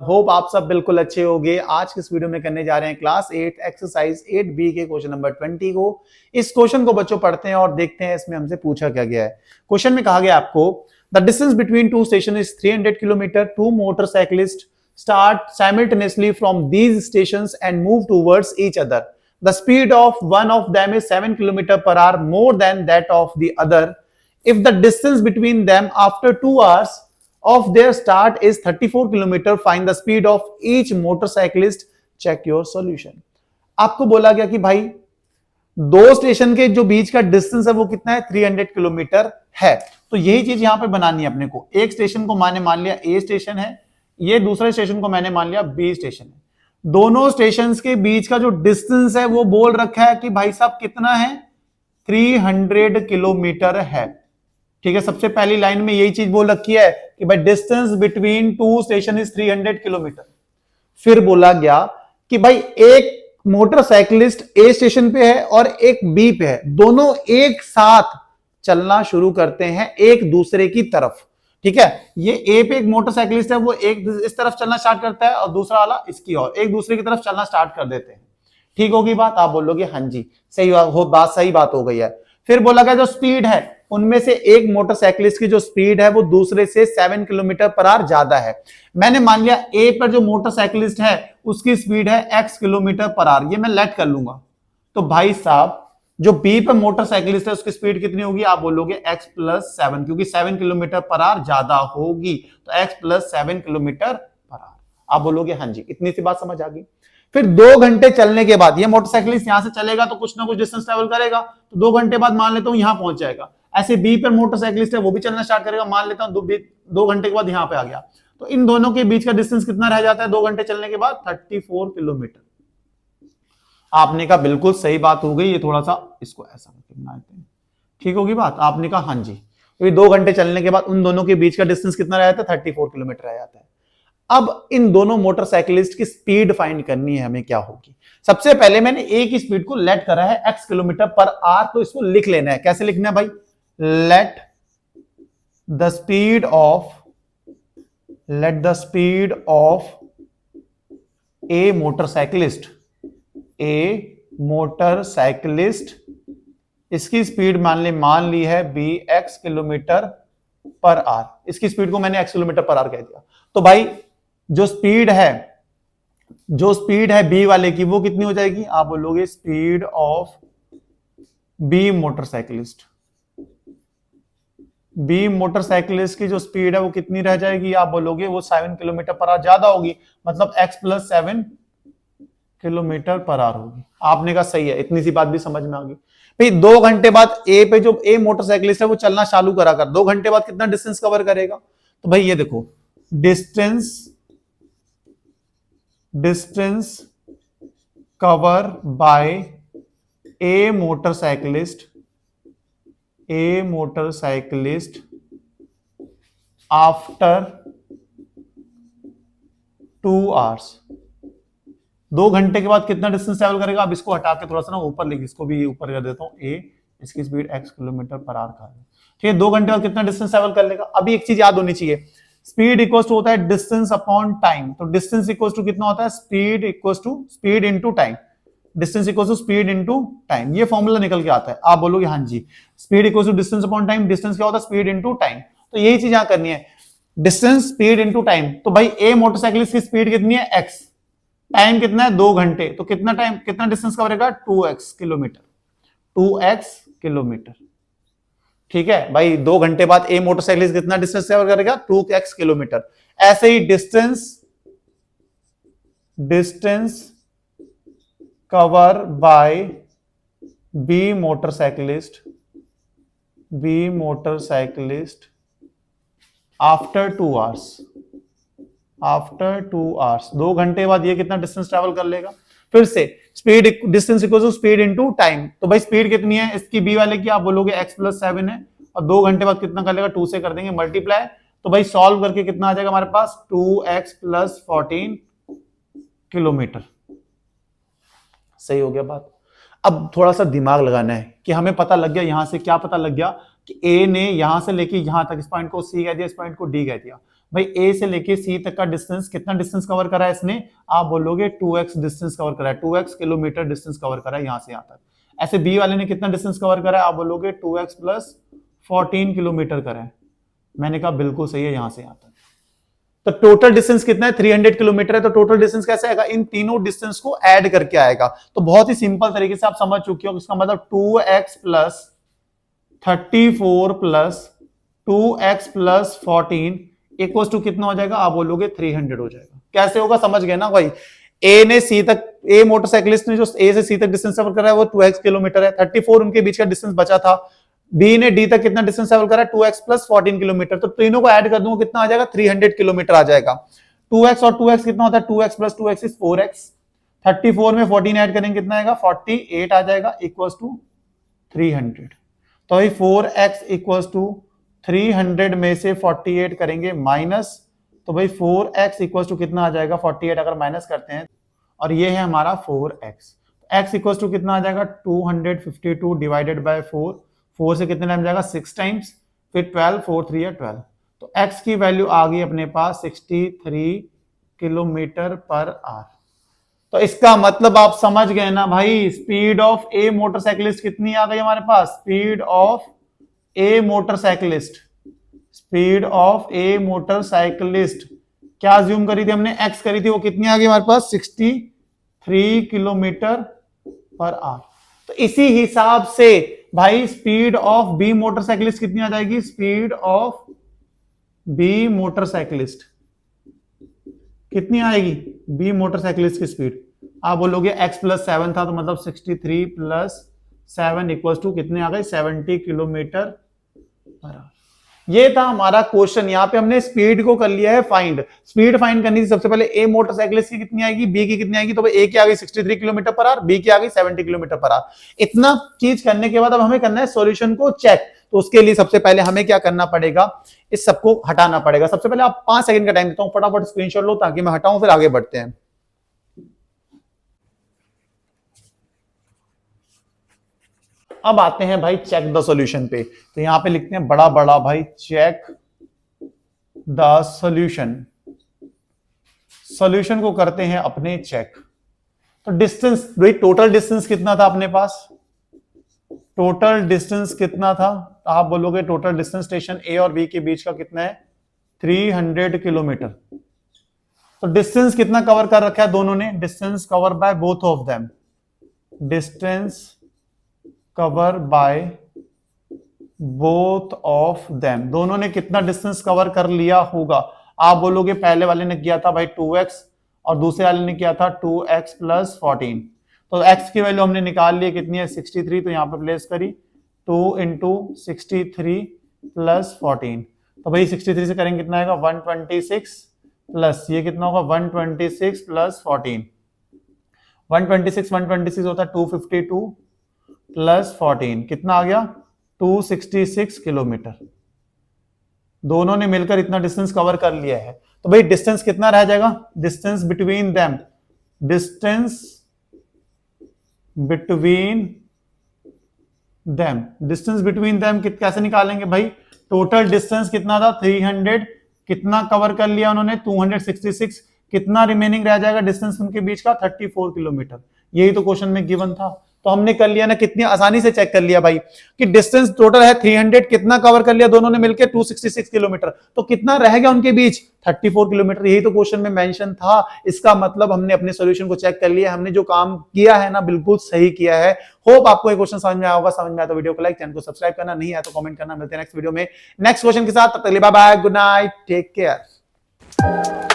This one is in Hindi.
होप आप सब बिल्कुल अच्छे होंगे। आज किस वीडियो में करने जा रहे हैं क्लास 8 एक्सरसाइज 8B के क्वेश्चन नंबर 20 को। इस क्वेश्चन को बच्चों पढ़ते हैं और देखते हैं इसमें हमसे पूछा क्या गया है। क्वेश्चन में कहा गया आपको the distance between two station is 300 kilometre. Two motorcyclist start simultaneously from these stations and move towards each other. The speed of one of them is 7 kilometre per hour more than that of the other. If the distance between them after 2 hours of their start is 34 kilometer, find the speed of each motorcyclist. Check your solution. आपको बोला गया कि भाई दो स्टेशन के जो बीच का डिस्टेंस है वो कितना है, 300 किलोमीटर है। तो यही चीज यहां पे बनानी है अपने को। एक स्टेशन को मैंने मान लिया ए स्टेशन है, ये दूसरे स्टेशन को मैंने मान लिया बी स्टेशन है। दोनों स्टेशन के बीच का जो डिस्टेंस है वो बोल रखा है कि भाई साहब कितना है, 300 किलोमीटर है। ठीक है, सबसे पहली लाइन में यही चीज बोल रखी है कि भाई distance between two station is 300 kilometre. फिर बोला गया कि भाई एक मोटरसाइकिलिस्ट ए स्टेशन पे है और एक बी पे है, दोनों एक साथ चलना शुरू करते हैं एक दूसरे की तरफ। ठीक है, ये ए पे एक मोटरसाइकिलिस्ट है, वो एक इस तरफ चलना स्टार्ट करता है और दूसरा वाला इसकी ओर, एक दूसरे की तरफ चलना स्टार्ट कर देते हैं। ठीक होगी बात? आप बोलोगे हाँ जी सही बात, सही बात हो गई है। फिर बोला गया जो स्पीड है उनमें से एक मोटरसाइकिलिस्ट की जो स्पीड है वो दूसरे से 7 किलोमीटर पर आवर ज्यादा है। मैंने मान लिया ए पर जो मोटरसाइकिलिस्ट है उसकी स्पीड है x किलोमीटर पर आवर, ये मैं लेट कर लूंगा। तो भाई साहब जो बी पर मोटरसाइकिलिस्ट है उसकी स्पीड कितनी होगी? आप बोलोगे x प्लस 7, क्योंकि 7 किलोमीटर पर आवर ज्यादा होगी, तो x plus 7 kilometre per our. आप बोलोगे हाँ जी, इतनी सी बात समझ आ गई। फिर 2 घंटे चलने के बाद ये मोटरसाइकिलिस्ट यहां से चलेगा तो कुछ ना कुछ डिस्टेंस ट्रेवल करेगा, तो 2 घंटे बाद मान लेता हूं यहां पहुंच जाएगा। ऐसे बी पर मोटरसाइकिलिस्ट है वो भी चलना स्टार्ट करेगा, मान लेता हूं 2 घंटे के बाद यहां पे आ गया। तो इन दोनों के बीच का डिस्टेंस कितना रह जाता है 2 घंटे चलने के बाद? 34 किलोमीटर। आपने कहा बिल्कुल सही बात हो गई, ये थोड़ा सा इसको ऐसा करके बनाते हैं, ठीक होगी बात? आपने कहा हाँ जी, क्योंकि 2 घंटे चलने के बाद उन दोनों के बीच का डिस्टेंस कितना रह जाता है? 34 किलोमीटर रह जाता है। अब इन दोनों मोटरसाइकिलिस्ट की स्पीड फाइंड करनी है हमें, क्या होगी? सबसे पहले मैंने ए की स्पीड को लेट करा है x किलोमीटर पर आवर, तो इसको लिख लेना है। कैसे लिखना है भाई? let the speed of a motorcyclist इसकी स्पीड मान ली है bx किलोमीटर पर आवर। इसकी स्पीड को मैंने x किलोमीटर पर आवर कह दिया। तो भाई जो स्पीड है बी वाले की वो कितनी हो जाएगी? आप बोलोगे स्पीड ऑफ बी मोटरसाइकिलिस्ट की जो स्पीड है वो कितनी रह जाएगी? आप बोलोगे वो 7 किलोमीटर पर आवर ज्यादा होगी, मतलब x plus 7 kilometre per our होगी। आपने कहा सही है, इतनी सी बात भी समझ में आ गई। भाई 2 घंटे बाद ए पे जो ए मोटरसाइकिलिस्ट है वो चलना चालू करा कर 2 घंटे बाद कितना डिस्टेंस कवर करेगा? तो भाई ये देखो, डिस्टेंस कवर बाय ए मोटरसाइकिलिस्ट आफ्टर 2 आवर्स। 2 घंटे के बाद कितना डिस्टेंस ट्रेवल करेगा? अब इसको हटा के थोड़ा सा ना ऊपर लिख, इसको भी ऊपर कर देता हूं। ए इसकी speed x kilometre per our का है, ठीक है। 2 घंटे बाद कितना डिस्टेंस ट्रेवल कर लेगा? अभी एक चीज याद होनी चाहिए, स्पीड इक्वल्स टू होता है डिस्टेंस अपॉन टाइम। तो डिस्टेंस इक्वल्स टू कितना होता है? Speed equals to speed into time. Distance equals to speed into time, ये फॉर्मूला निकल के आता है। आप बोलोगे हाँ जी, speed equals to distance upon time. Distance क्या होता है? Speed into time. तो यही चीज यहां करनी है, डिस्टेंस स्पीड इनटू टाइम। तो भाई ए मोटरसाइकिलिस्ट की स्पीड कितनी है? x, टाइम कितना है? 2 घंटे। तो कितना टाइम, कितना डिस्टेंस कवर करेगा? 2x kilometre. ठीक है भाई, 2 घंटे बाद ए मोटरसाइकिलिस्ट कितना डिस्टेंस कवर करेगा? 2x kilometre. ऐसे ही distance cover by B motorcyclist after 2 hours. 2 घंटे बाद ये कितना डिस्टेंस ट्रैवल कर लेगा? फिर से speed distance equal to speed into time. तो भाई स्पीड कितनी है इसकी बी वाले की? आप बोलोगे x प्लस 7 है, और 2 घंटे बाद कितना कर लेगा? 2 से कर देंगे मल्टीप्लाई। तो भाई सॉल्व करके कितना आ जाएगा हमारे पास? 2x plus 14 kilometre. सही हो गया बात? अब थोड़ा सा दिमाग लगाना है कि हमें पता लग गया, यहां से क्या पता लग गया? कि ए ने यहां से लेके यहां तक, इस पॉइंट को सी कह दिया, इस पॉइंट को डी कह दिया। भाई ए से लेके सी तक का डिस्टेंस, कितना डिस्टेंस कवर करा है इसने? आप बोलोगे 2x डिस्टेंस कवर करा है, 2x किलोमीटर डिस्टेंस कवर करा है यहां से यहां तक। ऐसे बी वाले ने कितना डिस्टेंस कवर करा है? आप बोलोगे 2x प्लस 14 किलोमीटर करा है। मैंने कहा बिल्कुल सही है, यहां से यहां तक। तो टोटल डिस्टेंस कितना है? 300 किलोमीटर है। तो टोटल डिस्टेंस कैसे आएगा? इन तीनों डिस्टेंस को ऐड करके आएगा। तो बहुत ही सिंपल तरीके से आप समझ चुके हो। इसका मतलब 2x plus 34 plus 2x plus 14 equal to कितना हो जाएगा? आप बोलोगे 300 हो जाएगा। कैसे होगा? समझ गए ना भाई। ए ने सी तक, ए मोटरसाइकिलिस्ट ने जो ए से सी तक डिस्टेंस ट्रैवल करा है वो 2x किलोमीटर है। 34 उनके बीच का डिस्टेंस बचा था। बी ने डी तक कितना डिस्टेंस ट्रैवल करा है? 2x plus 14 kilometre. तो तीनों को ऐड कर दूंगा, कितना आ जाएगा? 300 किलोमीटर आ जाएगा। 2x और 2x कितना होता है? 2x plus 2x is 4x। 34 में 14 ऐड करेंगे, कितना आएगा? 48 आ जाएगा, इक्वल्स टू 300। तो भाई 4x इक्वल्स टू 300 में से 48 करेंगे माइनस, तो भाई 4x इक्वल्स टू कितना आ जाएगा? 48 अगर माइनस करते हैं, और ये है हमारा 4x। x इक्वल्स टू कितना आ जाएगा? 252 डिवाइडेड बाय 4। 4 से कितने टाइम जाएगा? 6 टाइम्स, फिर 12, 4 3 है 12। तो x की वैल्यू आ गई अपने पास 63 किलोमीटर पर आवर। तो इसका मतलब आप समझ गए ना भाई, स्पीड ऑफ ए मोटरसाइकिलिस्ट कितनी आ गई हमारे पास? Speed of a motorcyclist, speed of a motorcyclist क्या अज्यूम करी थी हमने? x करी थी, वो कितनी आ गई हमारे पास? 63 किलोमीटर पर आवर। तो इसी हिसाब से भाई स्पीड ऑफ बी मोटरसाइकिलिस्ट कितनी आ जाएगी? स्पीड ऑफ बी मोटरसाइकिलिस्ट कितनी आएगी? बी मोटरसाइकिलिस्ट की स्पीड आप बोलोगे x प्लस 7 था, तो मतलब 63 प्लस 7 इक्वल्स टू कितने आ गए? 70 किलोमीटर पर आवर। ये था हमारा क्वेश्चन। यहाँ पे हमने स्पीड को कर लिया है फाइंड। स्पीड फाइंड करनी थी सबसे पहले ए मोटरसाइकिलिस्ट की कितनी आएगी, बी की कितनी आएगी। तो भाई ए की आ गई 63 किलोमीटर पर आवर, बी की आ गई 70 किलोमीटर पर आवर। इतना चीज करने के बाद अब हमें करना है सॉल्यूशन को चेक। तो उसके लिए सबसे पहले हमें क्या करना पड़ेगा? इस सबको हटाना पड़ेगा। सबसे पहले आप 5 सेकंड का टाइम देता हूं, फटाफट स्क्रीनशॉट लो ताकि मैं हटाऊं, फिर आगे बढ़ते हैं। अब आते हैं भाई चेक द सॉल्यूशन पे। तो यहां पे लिखते हैं बड़ा बड़ा भाई, चेक द सॉल्यूशन। सॉल्यूशन को करते हैं अपने चेक। तो डिस्टेंस, भाई टोटल डिस्टेंस कितना था अपने पास? टोटल डिस्टेंस कितना था? आप बोलोगे टोटल डिस्टेंस स्टेशन ए और बी के बीच का कितना है? 300 किलोमीटर। तो डिस्टेंस कितना कवर कर रखा है दोनों ने? Distance cover by both of them, distance cover by both of them, दोनों ने कितना डिस्टेंस कवर कर लिया होगा? आप बोलोगे पहले वाले ने किया था भाई 2x और दूसरे वाले ने किया था 2x प्लस 14। तो x की वैल्यू हमने निकाल ली, कितनी है? 63। तो यहां पर प्लेस करी 2 इंटू 63 प्लस 14। तो भाई 63 से करेंगे कितना आएगा? 126 प्लस ये कितना होगा? 126 प्लस 14। 126 होता है 252 प्लस 14 कितना आ गया? 266 किलोमीटर। दोनों ने मिलकर इतना डिस्टेंस कवर कर लिया है। तो भाई डिस्टेंस कितना रह जाएगा? Distance between them, distance between them, distance between them कैसे निकालेंगे भाई? टोटल डिस्टेंस कितना था? 300। कितना कवर कर लिया उन्होंने? 266। कितना रिमेनिंग रह जाएगा डिस्टेंस उनके बीच का? 34 किलोमीटर। यही तो क्वेश्चन में गिवन था। तो हमने कर लिया ना, कितनी आसानी से चेक कर लिया भाई कि डिस्टेंस टोटल है 300, कितना कवर कर लिया दोनों ने मिलकर? 266 किलोमीटर। तो कितना रह गया उनके बीच? 34 किलोमीटर। यही तो क्वेश्चन में मेंशन था। इसका मतलब हमने अपने सॉल्यूशन को चेक कर लिया, हमने जो काम किया है ना बिल्कुल सही किया है। होप आपको ये क्वेश्चन समझ में आया होगा। समझ में आया तो वीडियो को लाइक, चैनल को सब्सक्राइब करना नहीं है तो कमेंट करना। मिलते हैं नेक्स्ट वीडियो में नेक्स्ट क्वेश्चन के साथ। तब तक के लिए bye bye, good night, take care.